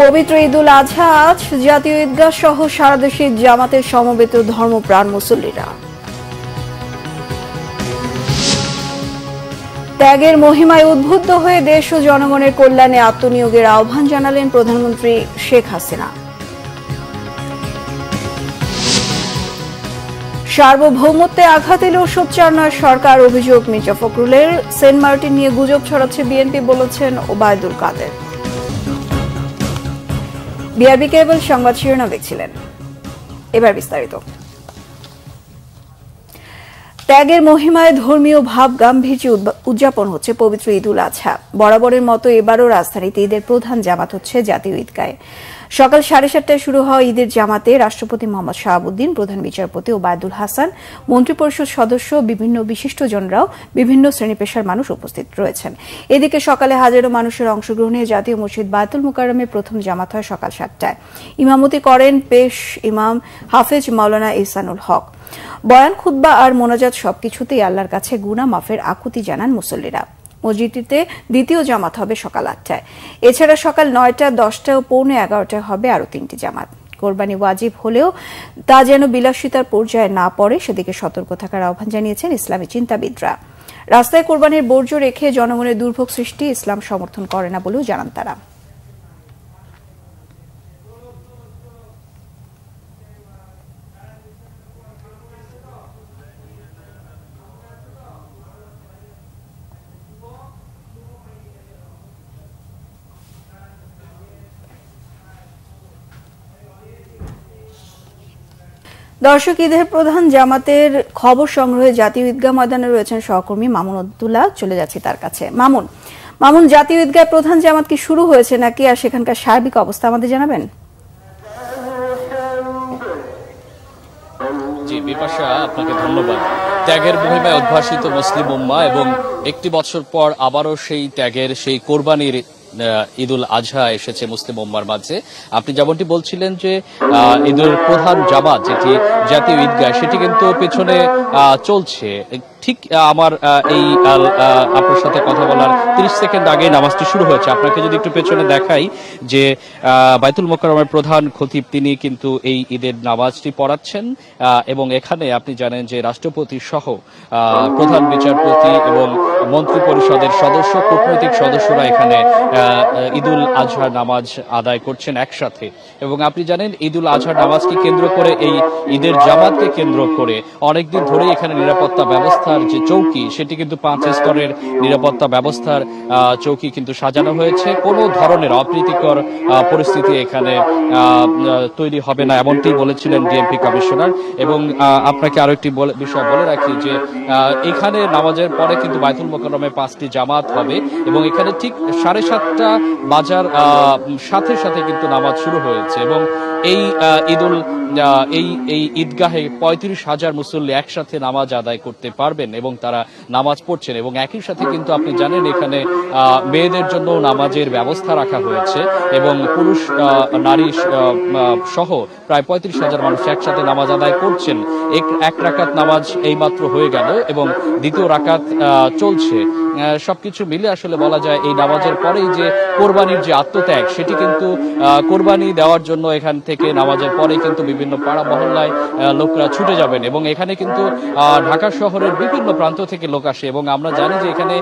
পবিত্র ঈদুল আজহা আজ জাতীয় ঈদগাহ সহ সারা দেশে জামাতের সমবেত ধর্মপ্রাণ মুসল্লিরা। ত্যাগের মহিমায় উদ্বুদ্ধ হয়ে দেশ ও জনগণের কল্যাণে আত্মনিয়োগের আহ্বান জানালেন প্রধানমন্ত্রী শেখ হাসিনা। সার্বভৌমত্বে আঘাত এলেও সোচ্চার নয় সরকার, অভিযোগ মির্জা ফখরুলের। সেন্ট মার্টিন নিয়ে গুজব ছড়াচ্ছে বিএনপি, বলেছেন ওবায়দুল কাদের। বিআরবি কেবল সংবাদ শিরোনাম দেখছিলেন, এবার বিস্তারিত। ত্যাগের মহিমায় ধর্মীয় ভাব গাম্ভীর্যে উদযাপন হচ্ছে পবিত্র ঈদুল আজহা। বরাবরের মতো এবারও রাজধানীতে ঈদের প্রধান জামাত হচ্ছে জাতীয় ঈদগাহে। সকাল 7:30টায় শুরু হওয়া ঈদের জামাতে রাষ্ট্রপতি মোহাম্মদ শাহাবুদ্দিন, প্রধান বিচারপতি ওবায়দুল হাসান, মন্ত্রিপরিষদ সদস্য, বিভিন্ন বিশিষ্টজনরাও বিভিন্ন শ্রেণী পেশার মানুষ উপস্থিত রয়েছেন। এদিকে সকালে হাজারো মানুষের অংশগ্রহণে জাতীয় মসজিদ বায়তুল মুকাররমে প্রথম জামাত হয় সকাল 7টায়। ইমামতি করেন পেশ ইমাম হাফেজ মাওলানা ইহসানুল হক। বয়ান, খুতবা আর মোনাজাত সবকিছুতেই আল্লাহর কাছে গুনাহ মাফের আকুতি জানান মুসল্লিরা। মসজিদটিতে দ্বিতীয় জামাত হবে সকাল 8টায়। এছাড়া সকাল 9টা, 10টা ও পৌনে 11টায় হবে আরও 3টি জামাত। কোরবানি ওয়াজিব হলেও তা যেন বিলাসিতার পর্যায়ে না পড়ে সেদিকে সতর্ক থাকার আহ্বান জানিয়েছেন ইসলামী চিন্তাবিদরা। রাস্তায় কোরবানির বর্জ্য রেখে জনগণের দুর্ভোগ সৃষ্টি ইসলাম সমর্থন করে না বলেও জানান তারা। দর্শক, ঈদের প্রধান জামাতের খবর সংগ্রহে জাতীয় ঈদগাহ ময়দানে রয়েছেন সহকর্মী মামুন আব্দুল্লাহ। চলে যাচ্ছি তার কাছে। মামুন, জাতীয় ঈদগাহ প্রধান জামাত কি শুরু হয়েছে নাকি, আর সেখানকার সার্বিক অবস্থা আমাদের জানাবেন? জি বিপাশা, আপনাকে ধন্যবাদ। ত্যাগের মহিমায় উদ্ভাসিত মুসলিম উম্মাহ এবং একটি বছর পর আবারও সেই ত্যাগের, সেই কোরবানির ঈদুল আজহা এসেছে মুসলিম উম্মার মাঝে। আপনি যেমনটি বলছিলেন যে ঈদের প্রধান জামাত যেটি জাতীয় ঈদগাহ, সেটি কিন্তু পেছনে চলছে। ঠিক আমার এই আপনার সাথে কথা বলার 30 সেকেন্ড আগে নামাজটি শুরু হয়েছে। আপনাকে যদি একটু পেছনে দেখাই যে বায়তুল মুকাররমের প্রধান খতিব তিনি কিন্তু এই ঈদের নামাজটি পড়াচ্ছেন এবং এখানে আপনি জানেন যে রাষ্ট্রপতি সহ প্রধান বিচারপতি এবং মন্ত্রী পরিষদের সদস্য, কূটনৈতিক সদস্যরা এখানে ঈদুল আজহার নামাজ আদায় করছেন একসাথে। এবং আপনি জানেন ঈদুল আজহার নামাজকে কেন্দ্র করে, এই ঈদের জামাতকে কেন্দ্র করে অনেকদিন ধরেই এখানে নিরাপত্তা ব্যবস্থার যে চৌকি, সেটি কিন্তু 5 স্তরের নিরাপত্তা ব্যবস্থার চৌকি কিন্তু সাজানো হয়েছে। কোনো ধরনের অপ্রীতিকর পরিস্থিতি এখানে তৈরি হবে না, এমনটি বলেছিলেন ডিএমপি কমিশনার। এবং আপনাকে আরো একটি বিষয় বলে রাখি যে এখানে নামাজের পরে কিন্তু বায়তুল মুকাররমে 5টি জামাত হবে এবং এখানে ঠিক 7:30 বাজার সাথে সাথে কিন্তু নামাজ শুরু হয়েছে। এবং এই এই ঈদগাহে 35,000 মুসল্লি একসাথে নামাজ আদায় করতে পারবেন এবং তারা নামাজ পড়ছেন। এবং একই সাথে কিন্তু আপনি জানেন এখানে মেয়েদের জন্য নামাজের ব্যবস্থা রাখা হয়েছে এবং পুরুষ নারী সহ প্রায় 35,000 মানুষ একসাথে নামাজ আদায় করছেন। এক রাকাত নামাজ এইমাত্র হয়ে গেল এবং দ্বিতীয় রাকাত চলছে। সবকিছু মিলে আসলে বলা যায় এই নামাজের পরেই যে কোরবানির যে আত্মত্যাগ, সেটি কিন্তু কোরবানি দেওয়ার জন্য এখান থেকে নামাজের পরেই কিন্তু বিভিন্ন পাড়া মহল্লায় লোকরা ছুটে যাবেন। এবং এখানে কিন্তু ঢাকা শহরের বিভিন্ন প্রান্ত থেকে লোক আসে এবং আমরা জানি যে এখানে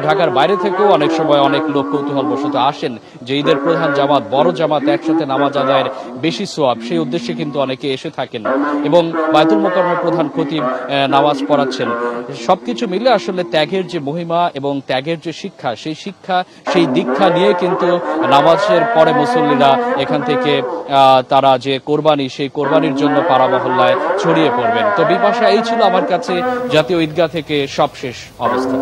ঢাকার বাইরে থেকেও অনেক সময় অনেক লোক কৌতূহলবশত আসেন যে ঈদের প্রধান জামাত, বড় জামাত, একসাথে নামাজ আদায়ের বেশি সোয়াব, সেই উদ্দেশ্যে কিন্তু অনেকে এসে থাকেন এবং বায়তুল মুকাররমের প্রধান খতিব নামাজ পড়াচ্ছেন। সবকিছু মিলে আসলে ত্যাগের যে মহিমা এবং ত্যাগের যে শিক্ষা, সেই দীক্ষা নিয়ে কিন্তু নামাজের পরে মুসল্লিরা এখান থেকে তারা যে কোরবানি, সেই কোরবানির জন্য পাড়া মহল্লায় ছড়িয়ে পড়বেন। তো বিপাশা, এই ছিল আমার কাছে জাতীয় ঈদগাহ থেকে সবশেষ অবস্থা।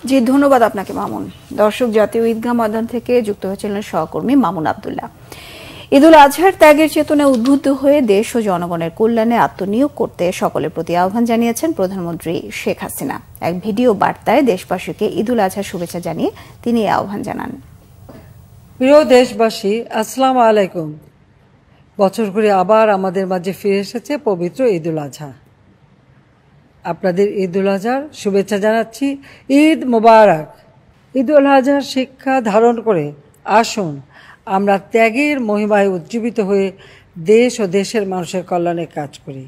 জি, ধন্যবাদ আপনাকে মামুন। দর্শক, জাতীয় ঈদগাহ ময়দান থেকে যুক্ত হয়েছিলেন সহকর্মী মামুন আব্দুল্লাহ। ঈদুল আজহার ত্যাগের চেতনায় উদ্বুদ্ধ হয়ে দেশ ও জনগণের কল্যাণে আত্মনিয়োগ করতে সকলের প্রতি আহ্বান জানিয়েছেন প্রধানমন্ত্রী শেখ হাসিনা। এক ভিডিও বার্তায় দেশবাসীকে ঈদুল আজহার শুভেচ্ছা জানিয়ে তিনি এই আহ্বান জানান। প্রিয় দেশবাসী, আসসালামু আলাইকুম। বছর ঘুরে আবার আমাদের মাঝে ফিরে এসেছে পবিত্র ঈদুল আজহা। আপনাদের ঈদুল আজহার শুভেচ্ছা জানাচ্ছি। ঈদ মোবারক। ঈদুল আজহার শিক্ষা ধারণ করে আসুন আমরা ত্যাগের মহিমায় উজ্জীবিত হয়ে দেশ ও দেশের মানুষের কল্যাণে কাজ করি।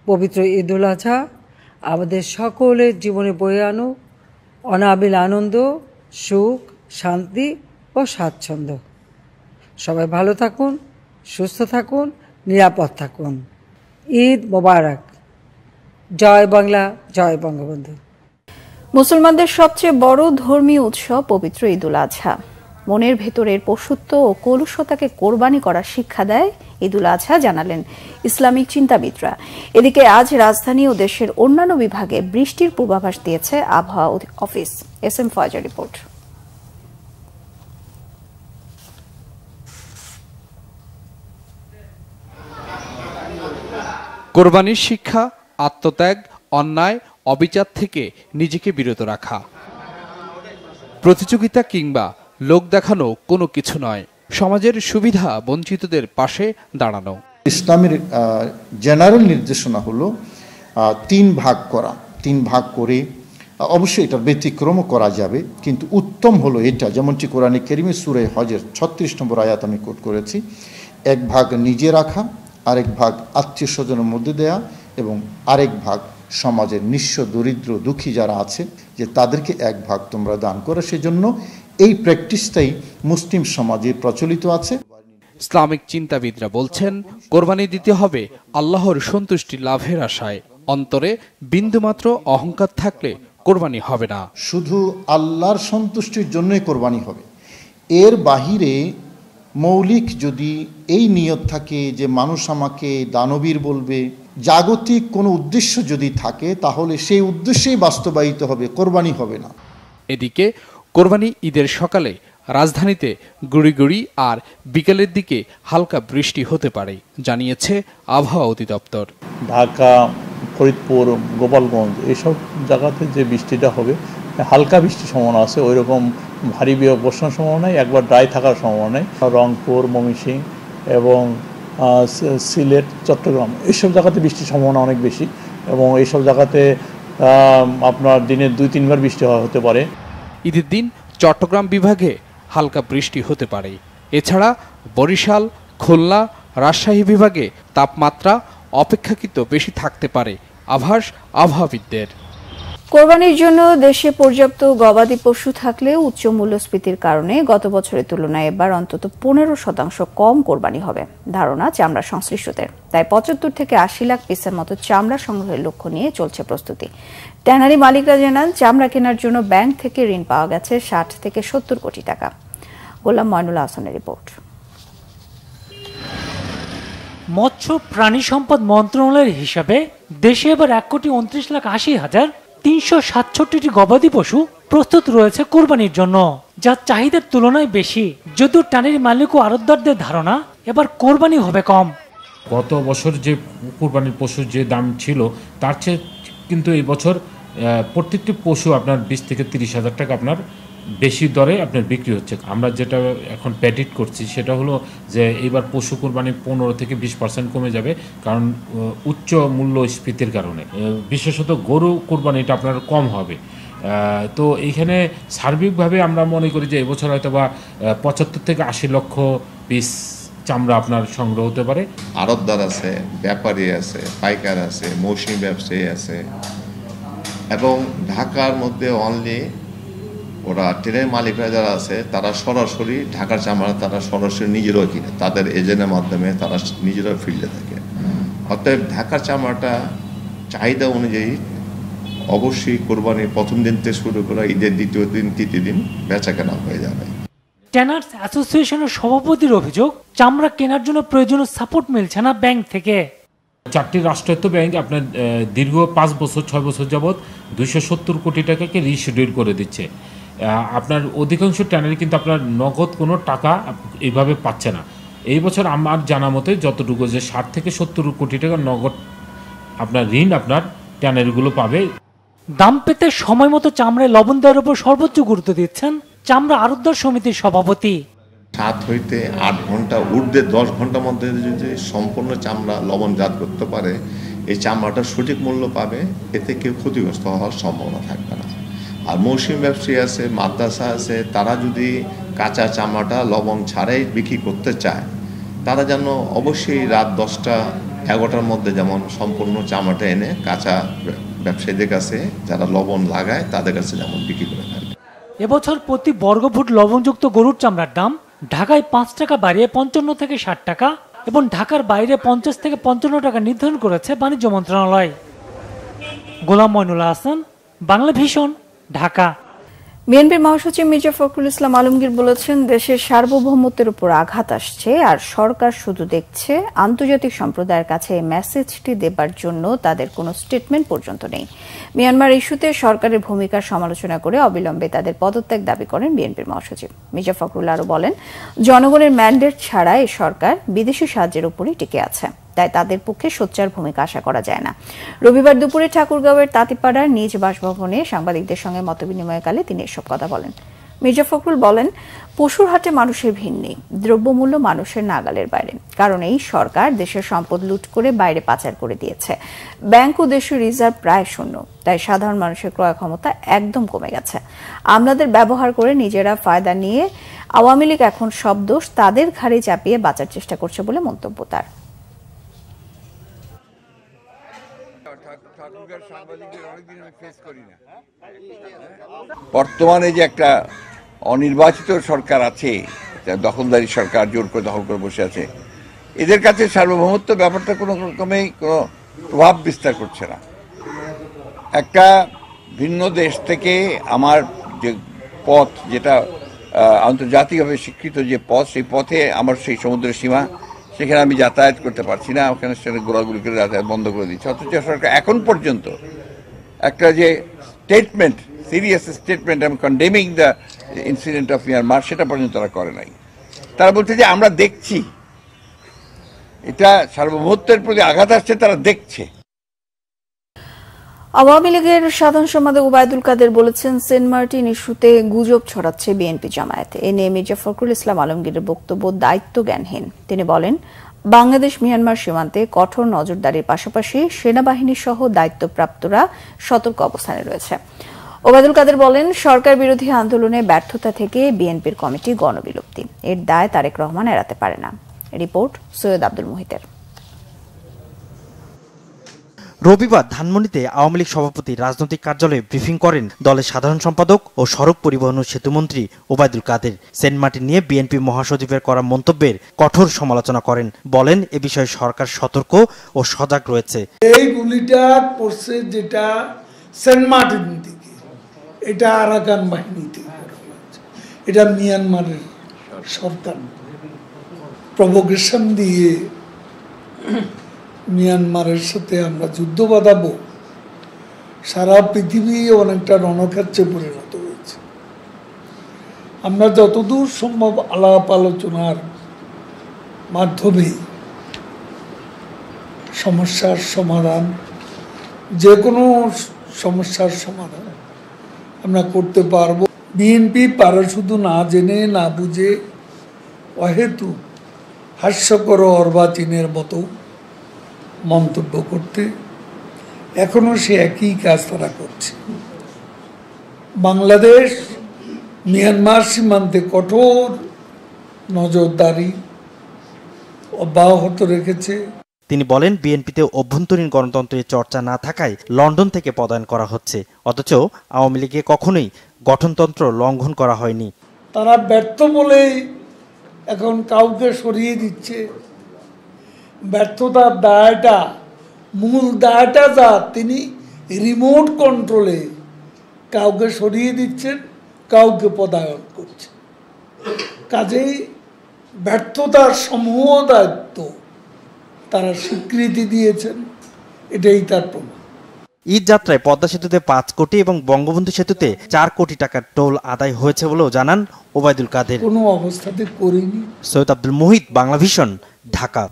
পবিত্র ঈদুল আজহা আমাদের সকলের জীবনে বয়ে আনুক অনাবিল আনন্দ, সুখ, শান্তি ও স্বাচ্ছন্দ্য। সবাই ভালো থাকুন, সুস্থ থাকুন, নিরাপদ থাকুন। ঈদ মোবারক। জয় বাংলা, জয় বঙ্গবন্ধু। মুসলমানদের সবচেয়ে বড় ধর্মীয় উৎসব পবিত্র ঈদুল আজহা। মনের ভেতরের পশুত্ব ও কলুষতাকে কোরবানি করার শিক্ষা দেয় ঈদুল আজহা, জানালেন ইসলামিক চিন্তাবিদরা। এদিকে আজ রাজধানী ও দেশের অন্যান্য বিভাগে বৃষ্টির পূর্বাভাস দিয়েছে আবহাওয়া office. S M Foyza report. কোরবানির শিক্ষা আত্মত্যাগ, অন্যায়, অবিচার থেকে নিজেকে বিরত রাখা। প্রতিযোগিতা কিংবা লোক দেখানো কোনো কিছু নয়, সমাজের সুবিধা বঞ্চিতদের পাশে দাঁড়ানো। ইসলামের জেনারেল নির্দেশনা হলো 3 ভাগ করা। 3 ভাগ করে অবশ্যই এটার ব্যতিক্রমও করা যাবে, কিন্তু উত্তম হলো এটা, যেমনটি কোরআনে কারীমে সূরা হজের 36 নম্বর আয়াত আমি কোট করেছি। 1 ভাগ নিজে রাখা, আরেক ভাগ আত্মীয় স্বজনের মধ্যে দেয়া, এবং আরেক ভাগ সমাজের নিঃস্ব, দরিদ্র, দুঃখী যারা আছে যে তাদেরকে 1 ভাগ তোমরা দান করো। সেজন্য এই প্র্যাকটিসটাই মুসলিম সমাজে প্রচলিত আছে। ইসলামিক চিন্তাবিদরা বলছেন, কোরবানি দিতে হবে আল্লাহর সন্তুষ্টি লাভের আশায়। অন্তরে বিন্দুমাত্র অহংকার থাকলে কোরবানি হবে না। শুধু আল্লাহর সন্তুষ্টির জন্যই কোরবানি হবে। এর বাহিরে মৌলিক যদি এই নিয়ত থাকে যে মানুষ আমাকে দানবীর বলবে, জাগতিক কোনো উদ্দেশ্য যদি থাকে, তাহলে সেই উদ্দেশ্যেই বাস্তবায়িত হবে, কোরবানি হবে না। এদিকে কোরবানি ঈদের সকালে রাজধানীতে গুড়ি গুড়ি আর বিকেলের দিকে হালকা বৃষ্টি হতে পারে, জানিয়েছে আবহাওয়া অধিদপ্তর। ঢাকা, ফরিদপুর, গোপালগঞ্জ এইসব জায়গাতে যে বৃষ্টিটা হবে, হালকা বৃষ্টির সম্ভাবনা আছে, ওই রকম ভারী বর্ষণের সম্ভাবনা নেই, একবার ড্রাই থাকার সম্ভাবনা নেই। রংপুর, ময়মনসিংহ এবং সিলেট, চট্টগ্রাম এইসব জায়গাতে বৃষ্টির সম্ভাবনা অনেক বেশি, এবং এইসব জায়গাতে আপনার দিনে 2-3 বার বৃষ্টি হতে পারে। ঈদের দিন চট্টগ্রাম বিভাগে হালকা বৃষ্টি হতে পারে। এছাড়া বরিশাল, খুলনা, রাজশাহী বিভাগে তাপমাত্রা অপেক্ষাকৃত বেশি থাকতে পারে, আভাস আবহাওয়াবিদদের। কোরবানির জন্য দেশে পর্যাপ্ত গবাদি পশু থাকলেও উচ্চ মূল্যস্ফীতির কারণে গত বছরের তুলনায় এবার অন্তত 15% কম কোরবানি হবে ধারণা চামড়া সংশ্লিষ্টদের। তাই 75 থেকে 80 লাখ পিসের মতো চামড়া সংগ্রহের লক্ষ্য নিয়ে চলছে প্রস্তুতি। ট্যানারি মালিকরা জানান, চামড়া কেনার জন্য ব্যাংক থেকে ঋণ পাওয়া গেছে 60 থেকে 70 কোটি টাকা। গোলাম ময়নুল হাসানের রিপোর্ট। মৎস্য প্রাণী সম্পদ মন্ত্রণালয়ের হিসাবে দেশে এবার 1,39,80,367টি গবাদি পশু প্রস্তুত রয়েছে কোরবানির জন্য, যা চাহিদার তুলনায় বেশি। যদিও টানির মালিক ও আড়তদারদের ধারণা এবার কোরবানি হবে কম। গত বছর যে কোরবানির পশুর যে দাম ছিল তার চেয়ে কিন্তু এই বছর প্রত্যেকটি পশু আপনার 20 থেকে 30 হাজার টাকা আপনার বেশি দরে আপনার বিক্রি হচ্ছে। আমরা যেটা এখন প্রেডিক্ট করছি সেটা হলো যে এবার পশু কোরবানি 15 থেকে 20% কমে যাবে, কারণ উচ্চ মূল্যস্ফীতির কারণে। বিশেষত গরু কোরবানিটা আপনার কম হবে। তো এইখানে সার্বিকভাবে আমরা মনে করি যে এবছর হয়তো বা 75 থেকে 80 লক্ষ পিস চামড়া আপনার সংগ্রহ হতে পারে। আড়তদার আছে, ব্যাপারী আছে, পাইকার আছে, মৌসুমী ব্যবসায়ী আছে, এবং ঢাকার মধ্যে অনলি ওরা ট্রেনের মালিকরা যারা আছে তারা সরাসরি ঢাকার চামড়া তারা সরাসরি নিজেরাও কিনে, তাদের এজেন্টের মাধ্যমে তারা নিজেরাও ফিল্ডে থাকে। অতএব ঢাকার চামড়াটা চাহিদা অনুযায়ী অবশ্যই কোরবানির প্রথম দিন থেকে শুরু করে ঈদের দ্বিতীয় দিন, তৃতীয় দিন বেচা কেনা হয়ে যাবে। ট্যানার্স অ্যাসোসিয়েশনের সভাপতির অভিযোগ, চামড়া কেনার জন্য প্রয়োজনীয় সাপোর্ট মিলছে না ব্যাংক থেকে। 4টি রাষ্ট্রায়ত্ত ব্যাংক আপনার দীর্ঘ 5 বছর 6 বছর যাবৎ 270 কোটি টাকাকে রিশিডিউল করে দিচ্ছে। আপনার অধিকাংশ ট্যানারি কিন্তু আপনার নগদ কোনো টাকা এইভাবে পাচ্ছে না। এই বছর আমার জানা মতে যতটুকু যে 60 থেকে 70 কোটি টাকা নগদ আপনার ঋণ আপনার ট্যানারিগুলো পাবে। দাম পেতে সময় মতো চামড়ায় লবণ দেওয়ার উপর সর্বোচ্চ গুরুত্ব দিচ্ছেন চামড়া আড়তদার সমিতির সভাপতি। 7 হইতে 8 ঘন্টা ঊর্ধ্বে 10 ঘন্টার মধ্যে যদি সম্পূর্ণ চামড়া লবণজাত করতে পারে, এই চামড়াটার সঠিক মূল্য পাবে, এতে কেউ ক্ষতিগ্রস্ত হওয়ার সম্ভাবনা থাকবে না। আর মৌসুমী ব্যবসায়ী আছে, মাদ্রাসা আছে, তারা যদি কাঁচা চামড়াটা লবণ ছাড়াই বিক্রি করতে চায়, তারা যেন অবশ্যই রাত 10টা-11টার মধ্যে যেমন সম্পূর্ণ চামড়াটা এনে কাঁচা ব্যবসায়ীদের কাছে যারা লবণ লাগায় তাদের কাছে যেমন বিক্রি করে থাকে। এবছর প্রতি বর্গফুট লবণযুক্ত গরুর চামড়ার দাম ঢাকায় 5 টাকা বাড়িয়ে 55 থেকে 60 টাকা এবং ঢাকার বাইরে 50 থেকে 55 টাকা নির্ধারণ করেছে বাণিজ্য মন্ত্রণালয়। গোলাম মইনুল হাসান, বাংলা ভিশন, ঢাকা। বিএনপির মহাসচিব মির্জা ফখরুল ইসলাম আলমগীর বলেছেন, দেশের সার্বভৌমত্বের উপর আঘাত আসছে আর সরকার শুধু দেখছে। আন্তর্জাতিক সম্প্রদায়ের কাছে এই মেসেজটি দেবার জন্য তাদের কোনো স্টেটমেন্ট পর্যন্ত নেই। মিয়ানমার ইস্যুতে সরকারের ভূমিকার সমালোচনা করে অবিলম্বে তাদের পদত্যাগ দাবি করেন বিএনপির মহাসচিব। মির্জা ফখরুল আরও বলেন, জনগণের ম্যান্ডেট ছাড়া এই সরকার বিদেশি সাহায্যের উপরই টিকে আছে, তাই তাদের পক্ষে সোচ্চার ভূমিকা আশা করা যায় না। রবিবার দুপুরে ঠাকুরগাঁওয়ের তাঁতিপাড়ার নিজ বাসভবনে সাংবাদিকদের সঙ্গে মতবিনিময়কালে তিনি এসব কথা বলেন। মির্জা ফখরুল বলেন, পশুর হাটে মানুষের ভিড় নেই, দ্রব্যমূল্য মানুষের নাগালের বাইরে, কারণ এই সরকার দেশের সম্পদ লুট করে বাইরে পাচার করে দিয়েছে। ব্যাংক ও দেশের রিজার্ভ প্রায় শূন্য, তাই সাধারণ মানুষের ক্রয় ক্ষমতা একদম কমে গেছে। আমলাদের ব্যবহার করে নিজেরা ফায়দা নিয়ে আওয়ামী লীগ এখন সব দোষ তাদের ঘাড়ে চাপিয়ে বাঁচার চেষ্টা করছে বলে মন্তব্য তার। বর্তমানে যে একটা অনির্বাচিত সরকার আছে, দখলদারি সরকার, জোর করে দখল করে বসে আছে, এদের কাছে সার্বভৌমত্ব ব্যাপারটা কোনো রকমেই কোনো প্রভাব বিস্তার করছে না। একটা ভিন্ন দেশ থেকে আমার যে পথ, যেটা আন্তর্জাতিকভাবে স্বীকৃত যে পথ, সেই পথে আমার সেই সমুদ্রের সীমা, সেখানে আমি যাতায়াত করতে পারছি না, ওখানে সেখানে গোলাগুলি করে যাতায়াত বন্ধ করে দিচ্ছে। অথচ সরকার এখন পর্যন্ত একটা যে স্টেটমেন্ট, সিরিয়াস স্টেটমেন্ট, আমি condemning the incident of Myanmar, সেটা পর্যন্ত তারা করে নাই। তারা বলছে যে আমরা দেখছি, এটা সার্বভৌমত্বের প্রতি আঘাত আসছে, তারা দেখছে। আওয়ামী লীগের সাধারণ সম্পাদক ওবায়দুল কাদের বলেছেন, সেন্ট মার্টিন ইস্যুতে গুজব ছড়াচ্ছে বিএনপি জামায়াত। এ নিয়ে মির্জা ফখরুল ইসলাম আলমগীরের বক্তব্য দায়িত্ব জ্ঞানহীন। তিনি বলেন, বাংলাদেশ মিয়ানমার সীমান্তে কঠোর নজরদারির পাশাপাশি সেনাবাহিনী সহ দায়িত্বপ্রাপ্তরা সতর্ক অবস্থানে রয়েছে। ওবায়দুল কাদের বলেন, সরকার বিরোধী আন্দোলনে ব্যর্থতা থেকে বিএনপির কমিটি গণবিলুপ্তি, এর দায় তারেক রহমান এড়াতে পারে না। রিপোর্ট সৈয়দ আব্দুল মুহিতের। রবিবার ধানমন্ডিতে আওয়ামী লীগ সভাপতি রাজনৈতিক কার্যালয়ে ব্রিফিং করেন দলের সাধারণ সম্পাদক ও সড়ক পরিবহন ও সেতুমন্ত্রী ওবায়দুল কাদের। সেন্ট মার্টিন নিয়ে বিএনপি মহাসচিবের করা মন্তব্যের কঠোর সমালোচনা করেন। বলেন, এ বিষয়ে সরকার সতর্ক ও সজাগ রয়েছে। এই গুলিটা পড়ছে যেটা সেন্ট মার্টিন থেকে, এটা আরাকান বাহিনীতে, এটা মিয়ানমারের সরকার প্রভোকেশন দিয়ে মিয়ানমারের সাথে আমরা যুদ্ধ বাঁধাবো, সারা পৃথিবী অনেকটা রণক্ষেত্রে পরিণত হয়েছে। আমরা যতদূর সম্ভব আলাপ আলোচনার মাধ্যমে সমস্যার সমাধান, যে কোনো সমস্যার সমাধান আমরা করতে পারবো। বিএনপি পারে শুধু না জেনে না বুঝে অহেতু হাস্যকর অর্বাচীনের মতো মন্তব্য করতে, এখনো সে একই কাজ তারা করছে। বাংলাদেশ মিয়ানমার সীমান্তে কঠোর নজরদারি অব্যাহত রেখেছে। তিনি বলেন, বিএনপিতে অভ্যন্তরীণ গণতন্ত্রের চর্চা না থাকায় লন্ডন থেকে পদায়ন করা হচ্ছে, অথচ আওয়ামী লীগে কখনোই গঠনতন্ত্র লঙ্ঘন করা হয়নি। তারা ব্যর্থ বলেই এখন কাউকে সরিয়ে দিচ্ছে। ব্যর্থতার দায়টা, মূল দায়টা যা, তিনি রিমোট কন্ট্রোলে কাউকে সরিয়ে দিচ্ছেন, কাউকে পদায়ন করছেন। কাজেই ব্যর্থতার সমূহ দায়িত্ব তারা স্বীকৃতি দিয়েছেন, এটাই তার প্রমাণ। ঈদ যাত্রায় পদ্মা সেতুতে 5 কোটি এবং বঙ্গবন্ধু সেতুতে 4 কোটি টাকার টোল আদায় হয়েছে বলেও জানান ওবায়দুল কাদের। কোনো অবস্থাতে করিনি। সৈয়দ আব্দুল মুহিত, বাংলা ভিশন, ঢাকা।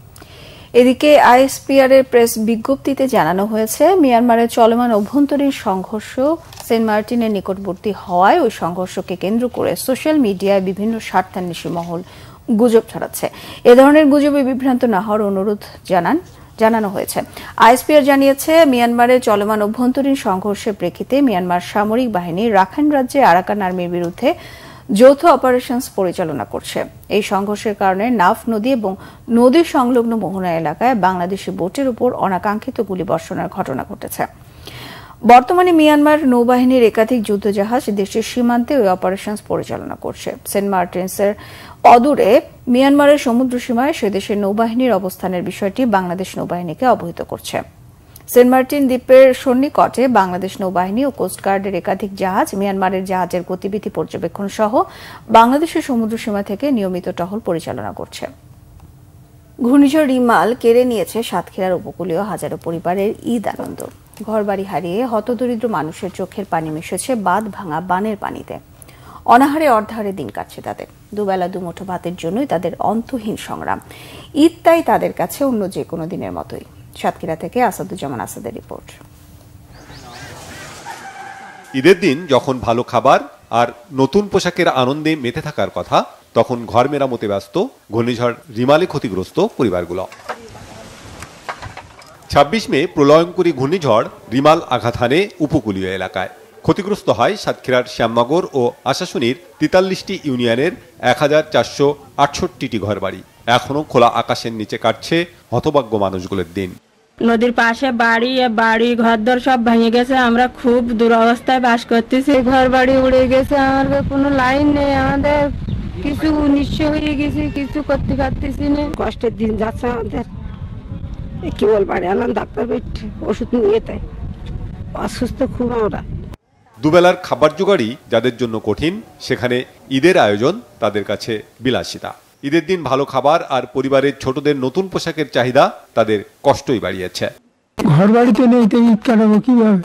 এদিকে আইএসপিআর এর প্রেস বিজ্ঞপ্তিতে জানানো হয়েছে, মিয়ানমারের চলমান অভ্যন্তরীণ সংঘর্ষ সেন্ট মার্টিনের নিকটবর্তী হওয়ায় ওই সংঘর্ষকে কেন্দ্র করে সোশ্যাল মিডিয়ায় বিভিন্ন স্বার্থান্বেষী মহল গুজব ছড়াচ্ছে। এ ধরনের গুজবে বিভ্রান্ত না হওয়ার অনুরোধ জানানো হয়েছে। আইএসপিআর জানিয়েছে, মিয়ানমারে চলমান অভ্যন্তরীণ সংঘর্ষের প্রেক্ষিতে মিয়ানমার সামরিক বাহিনী রাখাইন রাজ্যে আরাকান আর্মির বিরুদ্ধে যৌথ অপারেশনস পরিচালনা করছে। এই সংঘর্ষের কারণে নাফ নদী এবং নদী সংলগ্ন মোহনা এলাকায় বাংলাদেশি বোটের উপর অনাকাঙ্ক্ষিত গুলিবর্ষণের ঘটনা ঘটেছে। বর্তমানে মিয়ানমার নৌবাহিনীর একাধিক যুদ্ধজাহাজ দেশের সীমান্তে ওই অপারেশনস পরিচালনা করছে। সেন্ট মার্টিনসের অদূরে মিয়ানমারের সমুদ্র সীমায় সেদেশের নৌবাহিনীর অবস্থানের বিষয়টি বাংলাদেশ নৌবাহিনীকে অবহিত করছে। সেন্ট মার্টিন দ্বীপের সন্নিকটে বাংলাদেশ নৌবাহিনী ও কোস্টগার্ডের একাধিক জাহাজ মিয়ানমারের জাহাজের গতিবিধি পর্যবেক্ষণ সহ বাংলাদেশের সমুদ্র সীমা থেকে নিয়মিত টহল পরিচালনা করছে। ঘূর্ণিঝড় রিমাল কেড়ে নিয়েছে সাতক্ষীরার উপকূলীয় হাজারো পরিবারের ঈদ আনন্দ। ঘরবাড়ি হারিয়ে হতদরিদ্র মানুষের চোখের পানি মিশেছে বাঁধ ভাঙা বানের পানিতে। অনাহারে অর্ধাহারে দিন কাটছে তাদের। দুবেলা দুমুঠো ভাতের জন্যই তাদের অন্তহীন সংগ্রাম। ঈদ তাই তাদের কাছে অন্য যে কোনো দিনের মতোই। সাতক্ষীরা থেকে আসাদুজ্জামান আসাদের রিপোর্ট। ঈদের দিন যখন ভালো খাবার আর নতুন পোশাকের আনন্দে মেতে থাকার কথা, তখন ঘর মেরামতে ব্যস্ত ঘূর্ণিঝড় রিমালে ক্ষতিগ্রস্ত পরিবারগুলো। ২৬ মে প্রলয়ঙ্করী ঘূর্ণিঝড় রিমাল আঘাত হানে উপকূলীয় এলাকায়। ক্ষতিগ্রস্ত হয় সাতক্ষীরার শ্যামনগর ও আশাশুনির ৪৩টি ইউনিয়নের ১,৪৬৮টি ঘরবাড়ি। এখনো খোলা আকাশের নিচে কাটছে হতভাগ্য মানুষগুলোর দিন। নদীর পাশে বাড়ি ঘরদর সব ভেঙে গেছে। আমরা খুব দুরবস্থায় বাস করতেছি। ঘর বাড়ি উড়ে গেছে, আমাদের কোনো লাইন নেই, আমাদের কিছু নিঃস্ব হয়ে গেছে, কিছু করতে পারতেছি না। কষ্টের দিন যাচ্ছে আমাদের। কি বল বাড়ি আলাম ডাক্তার ওষুধ নিয়ে, তাই অসুস্থ খুব আমরা। দুবেলার খাবার জোগাড়ই যাদের জন্য কঠিন, সেখানে ঈদের আয়োজন তাদের কাছে বিলাসিতা। ঈদের দিন ভালো খাবার আর পরিবারের ছোটদের নতুন পোশাকের চাহিদা তাদের কষ্টই বাড়িয়েছে। ঘর বাড়িতে নেই তো ঈদ কাটাবো কিভাবে?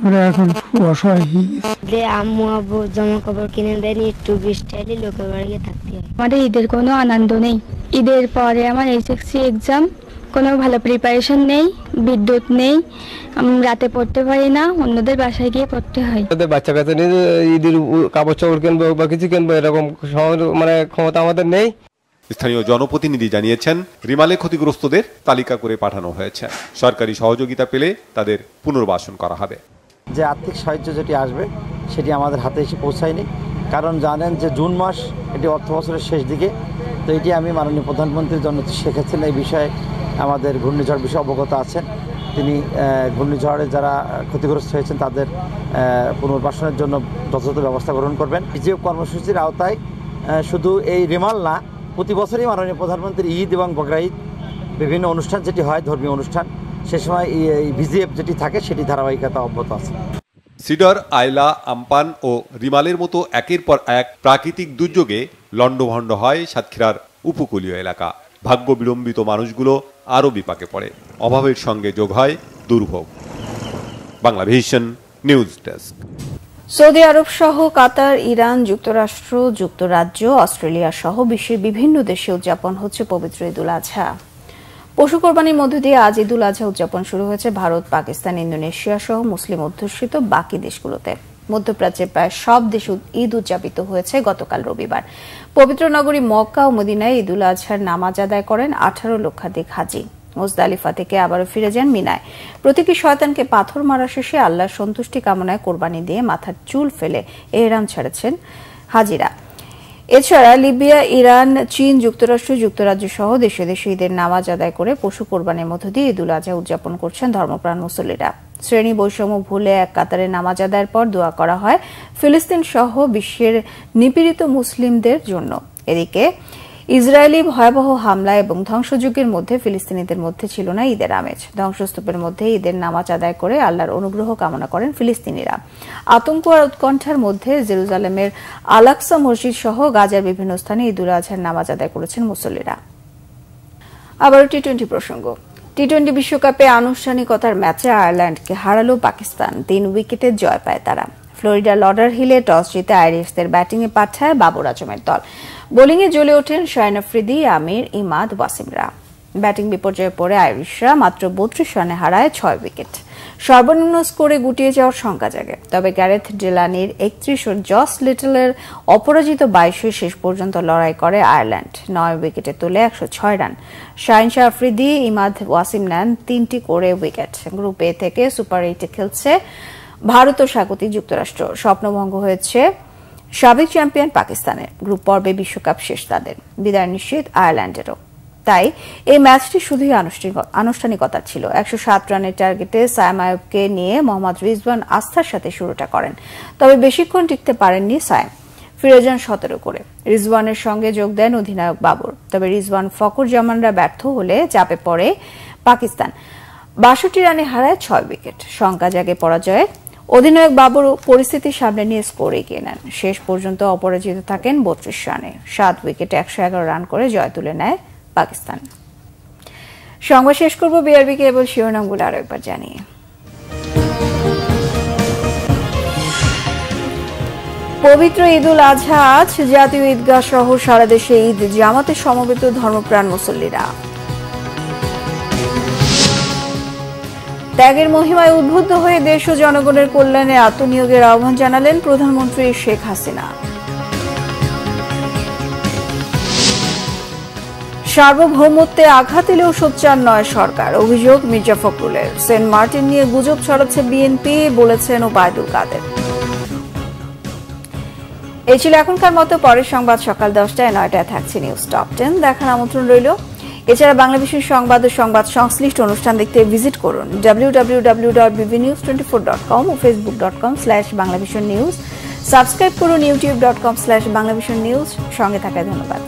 আমরা এখন খুব অসহায় হয়ে গেছি। আম্মু আব্বু জামা কাপড় কিনে দেয়নি, একটু বৃষ্টি এলে লোকের বাড়িতে থাকতে হয়। আমাদের ঈদের কোনো আনন্দ নেই। ঈদের পরে আমার এসএসসি এক্সাম, কোনো ভালো প্রিপারেশন নেই, বিদ্যুৎ নেই, রাতে পড়তে পারি না, অন্যদের বাসায় গিয়ে পড়তে হয়। বাচ্চা কাছে নিয়ে ঈদের কাপড় চোপড় কিনবো বা কিছু কিনবো, এরকম মানে ক্ষমতা আমাদের নেই। স্থানীয় জনপ্রতিনিধি জানিয়েছেন, রিমালে ক্ষতিগ্রস্তদের তালিকা করে পাঠানো হয়েছে। সরকারি সহযোগিতা পেলে তাদের পুনর্বাসন করা হবে। যে আর্থিক সাহায্য যেটি আসবে সেটি আমাদের হাতে এসে পৌঁছায়নি, কারণ জানেন যে জুন মাস এটি অর্থ বছরের শেষ দিকে। তো এটি আমি মাননীয় প্রধানমন্ত্রীর জন্য শেখ হাসিনা এই বিষয়ে আমাদের ঘূর্ণিঝড় বিষয়ে অবগত আছেন। তিনি ঘূর্ণিঝড়ে যারা ক্ষতিগ্রস্ত হয়েছেন তাদের পুনর্বাসনের জন্য যথাযথ ব্যবস্থা গ্রহণ করবেন। বিজেপি কর্মসূচির আওতায় শুধু এই রিমাল না, প্রতি বছরই মাননীয় প্রধানমন্ত্রীর ঈদ এবং বকরা ঈদ বিভিন্ন অনুষ্ঠান যেটি হয়, ধর্মীয় অনুষ্ঠান, সে সময় এই ভিজিএফ যেটি থাকে সেটি ধারাবাহিকতা অব্যাহত আছে। সিডর, আইলা, আমপান ও রিমালের মতো একের পর এক প্রাকৃতিক দুর্যোগে লণ্ডভণ্ড হয় সাতক্ষীরার উপকূলীয় এলাকা। ভাগ্য বিড়ম্বিত মানুষগুলো আরও বিপাকে পড়ে। অভাবের সঙ্গে যোগ হয় দুর্ভোগ। Bangla vision news desk. সৌদি আরব সহ কাতার, ইরান, যুক্তরাষ্ট্র, যুক্তরাজ্য, অস্ট্রেলিয়া সহ বিশ্বের বিভিন্ন দেশে উদযাপন হচ্ছে পবিত্র ঈদুল আজহা। পশু কোরবানির মধ্য দিয়ে আজ ঈদুল আজহা উদযাপন শুরু হয়েছে ভারত, পাকিস্তান, ইন্দোনেশিয়া সহ মুসলিম অধ্যুষিত বাকি দেশগুলোতে। মধ্যপ্রাচ্যের প্রায় সব দেশে ঈদ উদযাপিত হয়েছে গতকাল রবিবার। পবিত্র নগরী মক্কা ও মদিনায় ঈদুল আজহার নামাজ আদায় করেন 18 লক্ষাধিক হাজি। মুজদালিফা থেকে আবারও ফিরে যান মিনায়। প্রতীকী শয়তানকে পাথর মারা শেষে আল্লাহর সন্তুষ্টি কামনায় কোরবানি দিয়ে মাথার চুল ফেলে এহরাম ছাড়েছেন হাজিরা। এছাড়া লিবিয়া, ইরান, চীন, যুক্তরাষ্ট্র, যুক্তরাজ্য সহ দেশে দেশে ঈদের নামাজ আদায় করে পশু কোরবানির মধ্য দিয়ে ঈদুল আজহা উদযাপন করছেন ধর্মপ্রাণ মুসল্লিরা। শ্রেণী বৈষম্য ভুলে এক কাতারে নামাজ আদায়ের পর দোয়া করা হয় ফিলিস্তিন সহ বিশ্বের নিপীড়িত মুসলিমদের জন্য। এদিকে ইসরায়েলি ভয়াবহ হামলা এবং ধ্বংসযজ্ঞের মধ্যে ফিলিস্তিনিদের মধ্যে ছিল না ঈদের আমেজ। ধ্বংসস্তূপের মধ্যে ঈদের নামাজ আদায় করে আল্লাহর অনুগ্রহ কামনা করেন ফিলিস্তিনিরা। আতঙ্ক আর উৎকণ্ঠার মধ্যে জেরুজালেমের আল-আকসা মসজিদ সহ গাজার বিভিন্ন স্থানে ঈদুল আজহার নামাজ আদায় করেছেন মুসল্লিরা। আবার টি-20 প্রসঙ্গ। টি-20 বিশ্বকাপে আনুষ্ঠানিকতার ম্যাচে আয়ারল্যান্ডকে হারালো পাকিস্তান। 3 উইকেটে জয় পায় তারা। ফ্লোরিডা লডারহিলে টস জিতে আইরিশদের ব্যাটিংয়ে পাঠায় বাবর আজমের দল। বোলিংয়ে জ্বলে ওঠেন শাহিন আফ্রিদি, আমির, ইমাদ, ওয়াসিমরা। ব্যাটিং বিপর্যয়ে পড়ে আইরিশরা মাত্র 32 রানে হারায় 6 উইকেট। সর্বনিম্ন স্কোরে গুটিয়ে যাওয়ার শঙ্কা জাগে। তবে গ্যারেথ ডেলানির 31 ও জস লিটলের অপরাজিত 22 শেষ পর্যন্ত লড়াই করে আয়ারল্যান্ড। 9 উইকেটে তুলে 106 রান। শাহিন আফ্রিদি, ইমাদ, ওয়াসিম নেন 3টি করে উইকেট। গ্রুপ এ থেকে সুপার 8-এ খেলছে ভারত ও স্বাগতিক যুক্তরাষ্ট্র। স্বপ্নভঙ্গ হয়েছে সাবেক চ্যাম্পিয়ন পাকিস্তানের, গ্রুপ পর্বে বিশ্বকাপ শেষ তাদের, বিদায় নিশ্চিত আয়ারল্যান্ডেরও। তাই এই ম্যাচটি শুধুই আনুষ্ঠানিকতা ছিল। 107 রানের টার্গেটে সায়েম আইয়ুবকে নিয়ে মোহাম্মদ রিজওয়ান আস্থার সাথে শুরুটা করেন, তবে বেশিক্ষণ টিকতে পারেননি সায়েম, ফিরে যান 17 করে। রিজওয়ানের সঙ্গে যোগ দেন অধিনায়ক বাবর, তবে রিজওয়ান ফখর জামানরা ব্যর্থ হলে চাপে পড়ে পাকিস্তান। 62 রানে হারায় 6 উইকেট, শঙ্কা জাগে পরাজয়ে। অধিনায়ক বাবর পরিস্থিতির সামনে নিয়ে স্কোর এগিয়ে নেন, শেষ পর্যন্ত অপরাজিত থাকেন 32 রানে। 7 উইকেটে 111 রান করে জয় তুলে নেয় পাকিস্তান। সংবাদ শেষ করব বিআরবি কেবল শিরোনামগুলো আরো একবার জানিয়ে। পবিত্র ঈদুল আজহা আজ, জাতীয় ঈদগাহ সহ সারা দেশে ঈদ জামাতে সমবেত ধর্মপ্রাণ মুসল্লিরা। ত্যাগের মহিমায় উদ্বুদ্ধ হয়ে দেশ ও জনগণের কল্যাণে আত্মনিয়োগের আহ্বান জানালেন প্রধানমন্ত্রী শেখ হাসিনা। সার্বভৌমত্বে আঘাত এলেও সোচ্চার নয় সরকার, অভিযোগ মির্জা ফখরুলের। সেন্ট মার্টিন নিয়ে গুজব ছড়াচ্ছে বিএনপি, বলেছেন ওবায়দুল কাদের। এই ছিল এখনকার মতো, পরের সংবাদ সকাল 10টায় 9টায় থাকছে নিউজ টপ 10 দেখার আমন্ত্রণ রইল। এছাড়া বাংলাদেশের সংবাদ ও সংবাদ সংশ্লিষ্ট অনুষ্ঠান দেখতে ভিজিট করুন www.bbnews24.com ও facebook.com/banglavisionnews। সাবস্ক্রাইব করুন youtube.com/banglavisionnews। সঙ্গে থাকায় ধন্যবাদ।